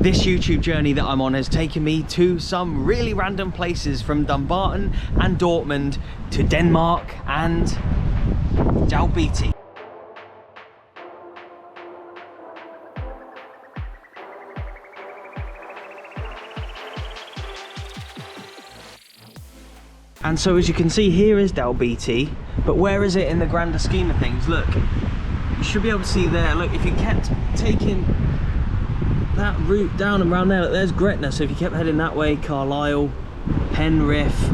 This YouTube journey that I'm on has taken me to some really random places, from Dumbarton and Dortmund to Denmark and Dalbeattie. And so as you can see, here is Dalbeattie, but where is it in the grander scheme of things? Look, you should be able to see there. Look, if you kept taking that route down and round there, look, there's Gretna. So if you kept heading that way, Carlisle, Penrith,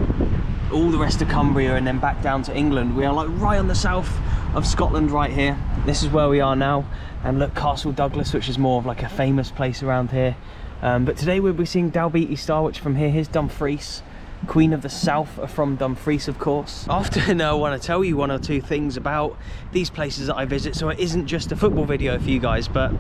all the rest of Cumbria, and then back down to England, we are like right on the south of Scotland right here. This is where we are now. And look, Castle Douglas, which is more of like a famous place around here. But today we'll be seeing Dalbeattie Star, which from here, here's Dumfries. Queen of the South are from Dumfries, of course. Often I want to tell you one or two things about these places that I visit, so it isn't just a football video for you guys, but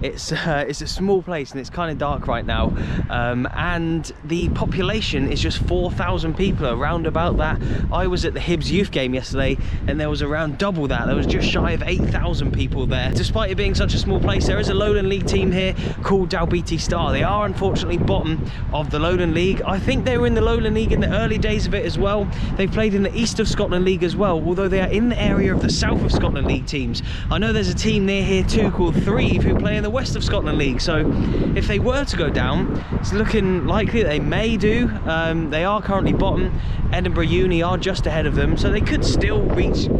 it's a small place and it's kind of dark right now, and the population is just 4,000 people, around about that. I was at the Hibs youth game yesterday and there was around double that. There was just shy of 8,000 people there. Despite it being such a small place, there is a Lowland League team here called Dalbeattie Star. They are unfortunately bottom of the Lowland League. I think they were in the Lowland League in the early days of it as well. They've played in the East of Scotland League as well, although they are in the area of the South of Scotland League teams. I know there's a team near here too called Threave who play in the West of Scotland League, so if they were to go down, it's looking likely that they may do. They are currently bottom. Edinburgh Uni are just ahead of them, so they could still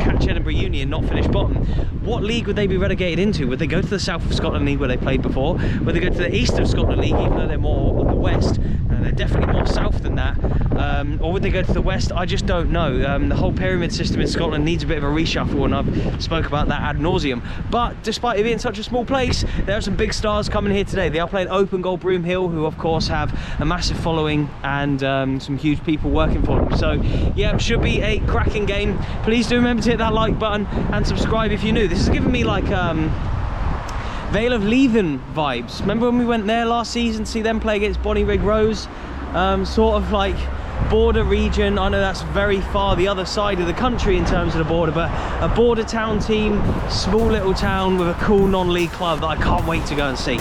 catch Edinburgh Uni and not finish bottom. What league would they be relegated into? Would they go to the South of Scotland League where they played before? Would they go to the East of Scotland League, even though they're more on the West? They're definitely more south than that. Or would they go to the West? I just don't know. The whole pyramid system in Scotland needs a bit of a reshuffle, and I've spoke about that ad nauseum. But despite it being such a small place, there are some big stars coming here today. They are playing Open Goal Broomhill, who of course have a massive following and some huge people working for them. So yeah, should be a cracking game. Please do remember to hit that like button and subscribe if you're new. This is giving me like Vale of Leven vibes. Remember when we went there last season to see them play against Bonnyrigg Rose? Sort of like border region. I know that's very far the other side of the country in terms of the border, but a border town team, small little town with a cool non-league club that I can't wait to go and see.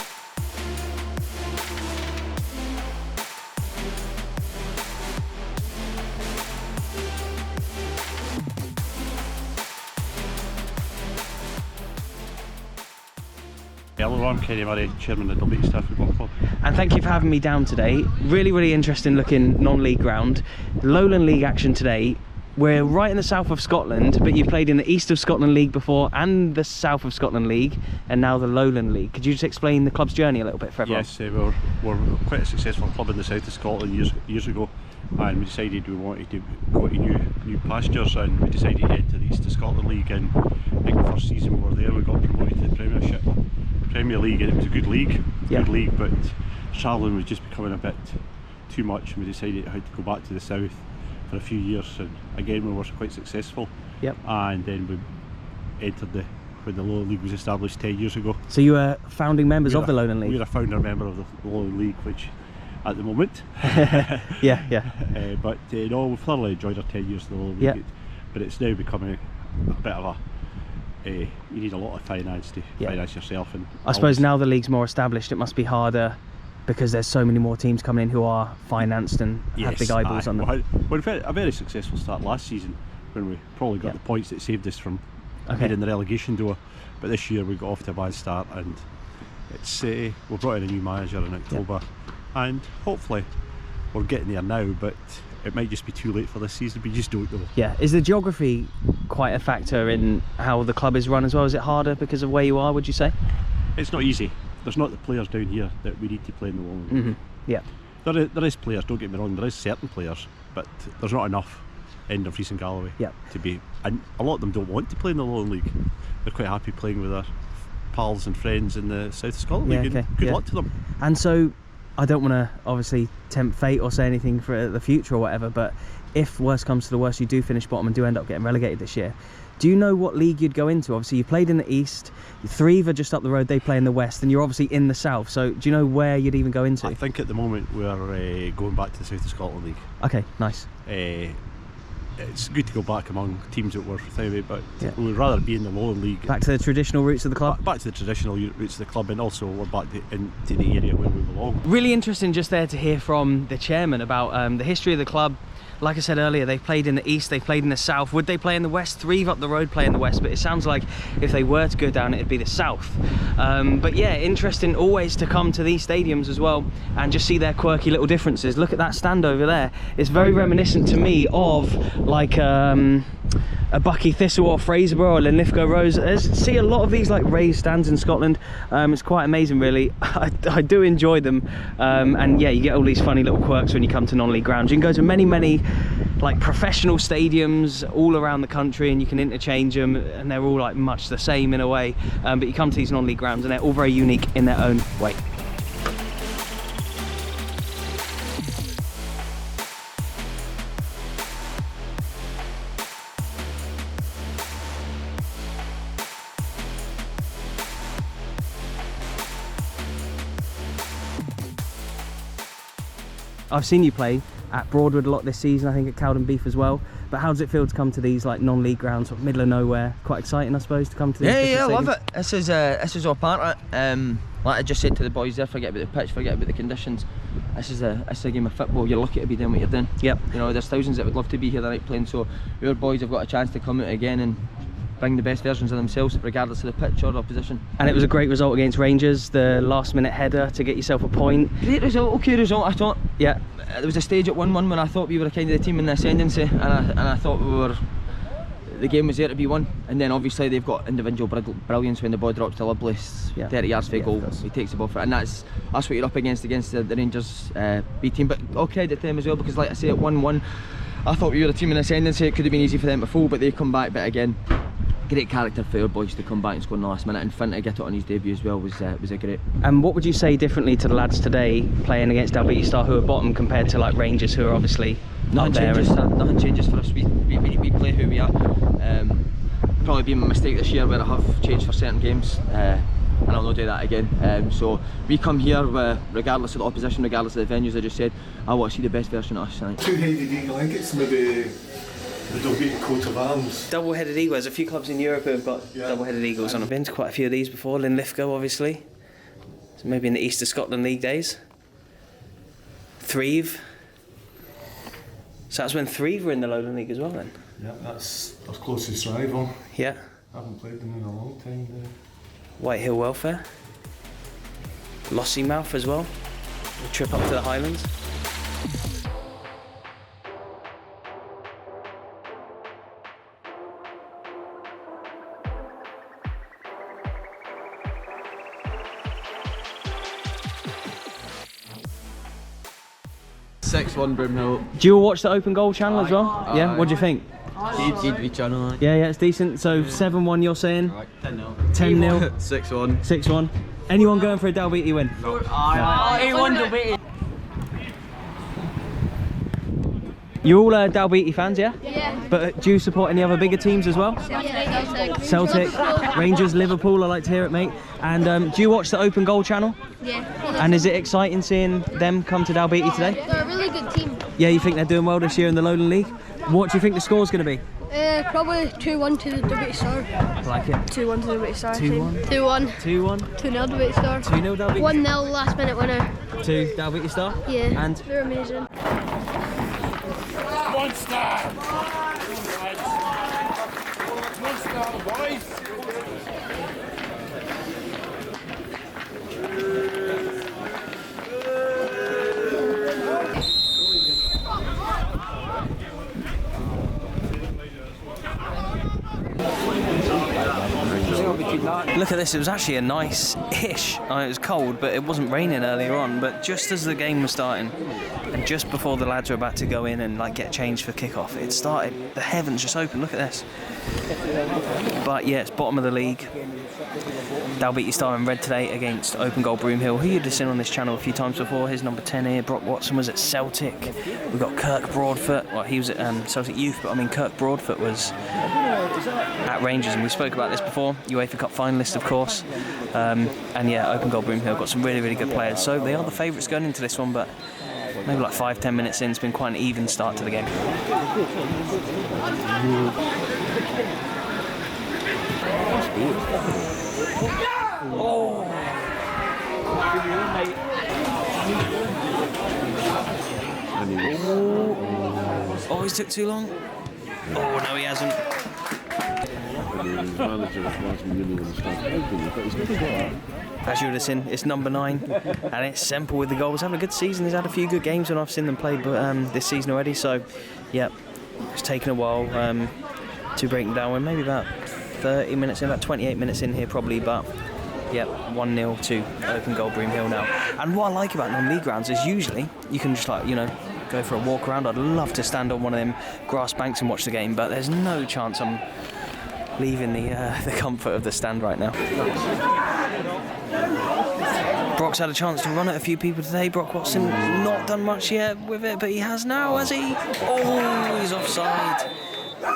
Hello, I'm Kenny Murray, Chairman of the Dalbeattie Staff Football Club. And thank you for having me down today. Really interesting looking non-league ground. Lowland League action today. We're right in the south of Scotland, but you played in the East of Scotland League before and the South of Scotland League, and now the Lowland League. Could you just explain the club's journey a little bit for everyone? Yes, we're quite a successful club in the south of Scotland years ago, and we decided we wanted to go to new pastures, and we decided to head to the East of Scotland League. And I think the first season we were there, we got promoted to the Premier League, and it was a good league, but travelling was just becoming a bit too much, and we decided I had to go back to the south for a few years, and again we were quite successful. And then we entered when the Lowland League was established 10 years ago. So you were founding members of the Lowland League? We were a founder member of the Lowland League, which at the moment but no, we've thoroughly enjoyed our 10 years in the Lowland League, but it's now becoming a bit of a you need a lot of finance to finance yourself. And I suppose now the league's more established, it must be harder because there's so many more teams coming in who are financed and have big eyeballs on them. We had a very successful start last season when we probably got the points that saved us from hitting the relegation door, but this year we got off to a bad start, and it's we brought in a new manager in October, and hopefully we're getting there now, but it might just be too late for this season. We just don't know. Yeah, is the geography quite a factor in how the club is run as well? Is it harder because of where you are, would you say? It's not easy. There's not the players down here that we need to play in the Lowland League. There is players, don't get me wrong, there is certain players, but there's not enough in Dumfries and Galloway to be, and a lot of them don't want to play in the Lowland League. They're quite happy playing with their pals and friends in the South of Scotland League, and good luck to them. And so I don't want to obviously tempt fate or say anything for the future or whatever, but if worst comes to the worst, you do finish bottom and do end up getting relegated this year, do you know what league you'd go into? Obviously you played in the East, Threave are just up the road, they play in the West, and you're obviously in the South, so do you know where you'd even go into? I think at the moment we're going back to the South of Scotland League. Okay, nice. it's good to go back among teams that were thingy, but Yeah. we would rather be in the Lowland League. Back to the traditional roots of the club. Back to the traditional roots of the club, and also we're back into the area where we belong. Really interesting just there to hear from the chairman about the history of the club. Like I said earlier, they've played in the east, they've played in the south. Would they play in the west? Three up the road play in the west, but it sounds like if they were to go down, it'd be the south. But yeah, interesting always to come to these stadiums as well and just see their quirky little differences. Look at that stand over there. It's very reminiscent to me of like a Bucky Thistle or Fraserburgh or Linlithgow Rose. I see a lot of these like raised stands in Scotland. It's quite amazing, really. I do enjoy them, and yeah, you get all these funny little quirks when you come to non-league grounds. You can go to many like professional stadiums all around the country, and you can interchange them, and they're all like much the same in a way. But you come to these non-league grounds, and they're all very unique in their own way. I've seen you play at Broadwood a lot this season, I think at Cowden Beef as well. But how does it feel to come to these like non-league grounds, sort of middle of nowhere? Quite exciting, I suppose, to come to these. Yeah, I love it. This is all part of it. Like I just said to the boys there, forget about the pitch, forget about the conditions. This is a game of football. You're lucky to be doing what you're doing. Yep. You know, there's thousands that would love to be here tonight playing. So your boys have got a chance to come out again and bring the best versions of themselves, regardless of the pitch or the opposition. And it was a great result against Rangers, the last-minute header to get yourself a point. Great result, okay result. I thought. Yeah. There was a stage at 1-1 when I thought we were kind of the team in the ascendancy, and I thought the game was there to be won. And then obviously they've got individual brilliance when the ball drops to Lovelace, 30 yards for a goal. He takes the ball for it, and that's what you're up against the Rangers B team. But all credit to them as well, because like I say, at 1-1, I thought we were a team in ascendancy. It could have been easy for them to fall, but they come back. But again, great character for our boys to come back and score in the last minute, and Finn to get it on his debut as well was a great. And what would you say differently to the lads today playing against Dalbeattie Star, who are bottom, compared to like Rangers, who are obviously nothing changes? Nothing changes for us. We play who we are. Probably been a mistake this year where I have changed for certain games, and I'll not do that again. So we come here regardless of the opposition, regardless of the venues. I just said I want to see the best version of us tonight. Two-headed eagle, I think it's maybe the Dalbeattie coat of arms. Double-headed eagle. There's a few clubs in Europe who have got double-headed eagles on them. I've been to quite a few of these before. Linlithgow, obviously. So maybe in the East of Scotland League days. Threave. So that's when Threave were in the Lowland League as well then? Yeah, that's our closest rival. Yeah. I haven't played them in a long time now. Whitehill Welfare. Lossiemouth as well. A trip up to the Highlands. Broomhill. Do you all watch the Open Goal channel as well? Yeah, what do you think? Good channel. Yeah, it's decent. So 7-1 you're saying? 10-0. 10-0. 6-1. 6-1. Anyone going for a Dalbeattie win? No. Dalbeattie. You're all Dalbeattie fans, yeah? Yeah. But do you support any other bigger teams as well? Yeah. Celtic, Rangers, Liverpool, I like to hear it, mate. And do you watch the Open Goal channel? Yeah. And is it exciting seeing them come to Dalbeattie today? They're a really good team. Yeah, you think they're doing well this year in the Lowland League? What do you think the score's going to be? Probably 2-1 to the Dalbeattie Star. I like it. 2-1 to the Dalbeattie Star. 2-1. 2-1. 2-1. 2-0 Dalbeattie Star. 2-0 Dalbeattie. 1-0 last minute winner. To Dalbeattie Star? Yeah. And they're amazing. Monster, boys! look at this, it was actually a nice-ish, it was cold, but it wasn't raining earlier on, but just as the game was starting, and just before the lads were about to go in and like get changed for kick-off, it started, the heavens just opened, look at this. But yeah, it's bottom of the league. Dalbeattie Star in red today against Open Goal Broomhill, who you'd have seen on this channel a few times before. Here's number 10 here, Brock Watson was at Celtic. We've got Kirk Broadfoot, well he was at Celtic Youth, but I mean Kirk Broadfoot was at Rangers, and we spoke about this before, UEFA Cup finalist of course. And yeah, Open Goal Broomhill got some really good players, so they are the favourites going into this one, but maybe like 5-10 minutes in. It's been quite an even start to the game. Oh! Oh, he's took too long. Oh, no, he hasn't. As you would have seen, it's number 9, and it's Semple with the goals. Having a good season. He's had a few good games when I've seen them play, but this season already. So, yeah, it's taken a while to break them down. We're maybe about 30 minutes in, about 28 minutes in here probably, but yeah, 1-0 to open goal Broomhill now. And what I like about non-league grounds is usually you can just like, you know, go for a walk around. I'd love to stand on one of them grass banks and watch the game, but there's no chance I'm leaving the comfort of the stand right now. Brock's had a chance to run at a few people today. Brock Watson not done much yet with it, but he has now, has he? Oh, he's offside.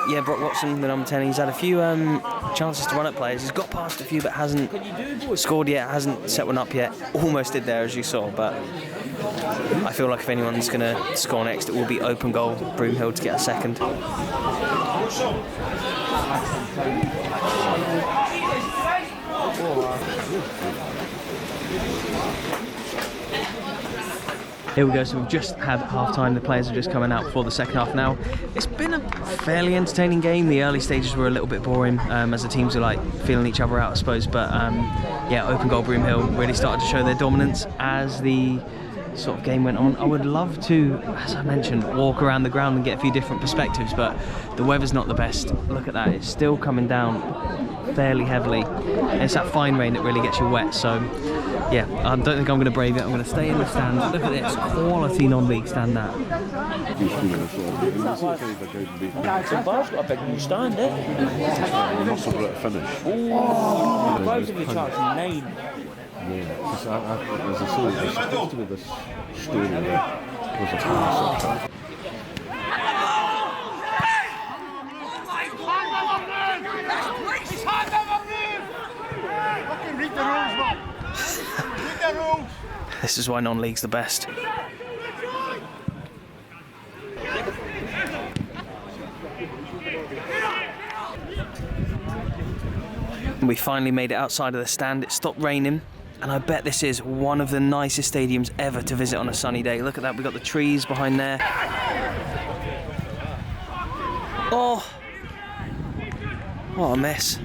Yeah, Brock Watson, the number 10, he's had a few chances to run at players. He's got past a few, but hasn't scored yet, hasn't set one up yet. Almost did there, as you saw, but I feel like if anyone's going to score next, it will be open goal Broomhill to get a second. Here we go, so we've just had half-time. The players are just coming out before the second half now. It's been a fairly entertaining game. The early stages were a little bit boring as the teams are like feeling each other out, I suppose. But yeah, open goal Broomhill really started to show their dominance as the sort of game went on. I would love to, as I mentioned, walk around the ground and get a few different perspectives, but the weather's not the best. Look at that, it's still coming down fairly heavily. And it's that fine rain that really gets you wet, so yeah, I don't think I'm going to brave it. I'm going to stay in the stand. Look at this, quality non-league stand that. Bar's got a big new stand, eh? Oh, why did you charge 9? Yeah, because as I say, there's supposed to be this story that was a concept. Read the rules, man. Read the rules. This is why non-league's the best. We finally made it outside of the stand. It stopped raining, and I bet this is one of the nicest stadiums ever to visit on a sunny day. Look at that, we've got the trees behind there. Oh, what a mess.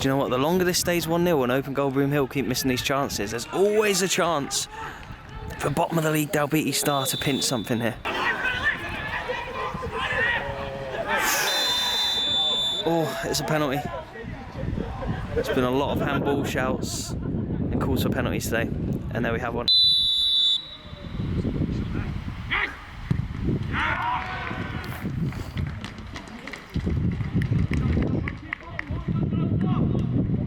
Do you know what, the longer this stays 1-0 and open goal Broomhill keep missing these chances, there's always a chance for bottom of the league Dalbeattie Star to pinch something here. Oh, it's a penalty. There's been a lot of handball shouts and calls for penalties today, and there we have one.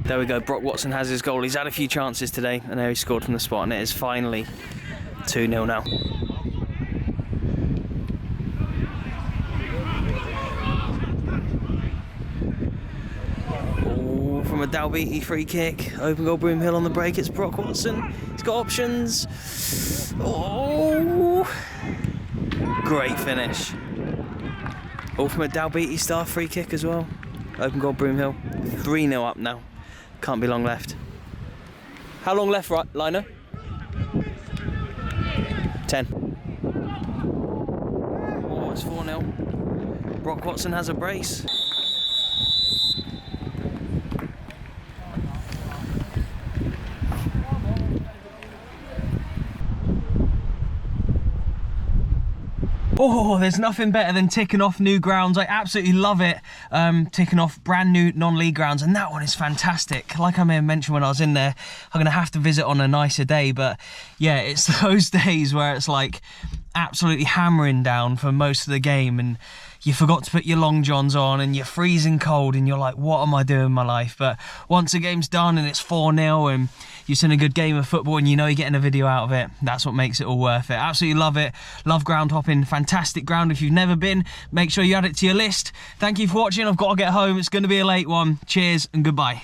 There we go, Brock Watson has his goal. He's had a few chances today, and there he scored from the spot, and it is finally 2-0 now. Oh, from a Dalbeattie free kick. Open goal Broomhill on the break. It's Brock Watson. He's got options. Oh, great finish. All from a Dalbeattie Star free kick as well. Open goal Broomhill. 3-0 up now. Can't be long left. How long left, right, Lino? 10. Oh, it's 4-0. Brock Watson has a brace. Oh, there's nothing better than ticking off new grounds. I absolutely love it, ticking off brand new non-league grounds, and that one is fantastic. Like I may have mentioned when I was in there, I'm going to have to visit on a nicer day, but yeah, it's those days where it's like absolutely hammering down for most of the game, and you forgot to put your long johns on, and you're freezing cold, and you're like, what am I doing in my life? But once the game's done and it's 4-0 and you've seen a good game of football and you know you're getting a video out of it, that's what makes it all worth it. Absolutely love it. Love ground hopping. Fantastic ground. If you've never been, make sure you add it to your list. Thank you for watching. I've got to get home. It's going to be a late one. Cheers and goodbye.